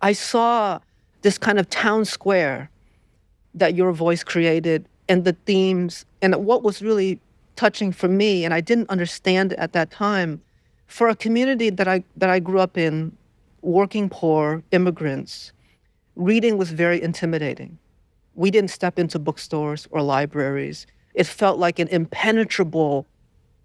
I saw this kind of town square that your voice created and the themes. And what was really touching for me, and I didn't understand at that time, for a community that I grew up in, working poor immigrants, reading was very intimidating. We didn't step into bookstores or libraries. It felt like an impenetrable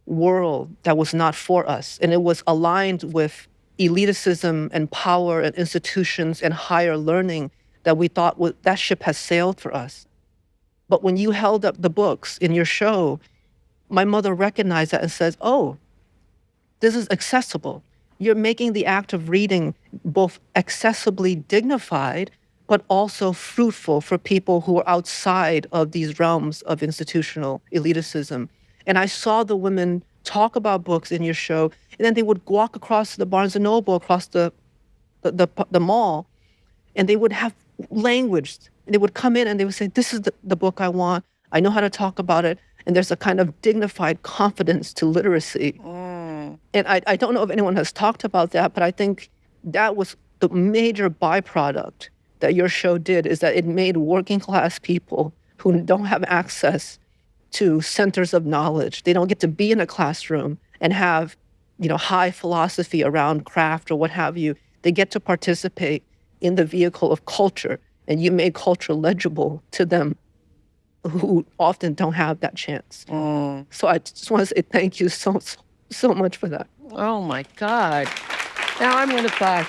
world that was not for us. And it was aligned with elitism and power and institutions and higher learning that we thought that ship has sailed for us. But when you held up the books in your show, my mother recognized that and says, oh, this is accessible. You're making the act of reading both accessibly dignified, but also fruitful for people who are outside of these realms of institutional elitism. And I saw the women talk about books in your show, and then they would walk across the Barnes & Noble, across the mall, and they would have language. They would come in and they would say, this is the book I want. I know how to talk about it. And there's a kind of dignified confidence to literacy. And I don't know if anyone has talked about that, but I think that was the major byproduct that your show did, is that it made working class people who don't have access to centers of knowledge. They don't get to be in a classroom and have, high philosophy around craft or what have you. They get to participate in the vehicle of culture, and you made culture legible to them who often don't have that chance. So I just want to say thank you so much for that. Oh my God. Now I'm going to cry.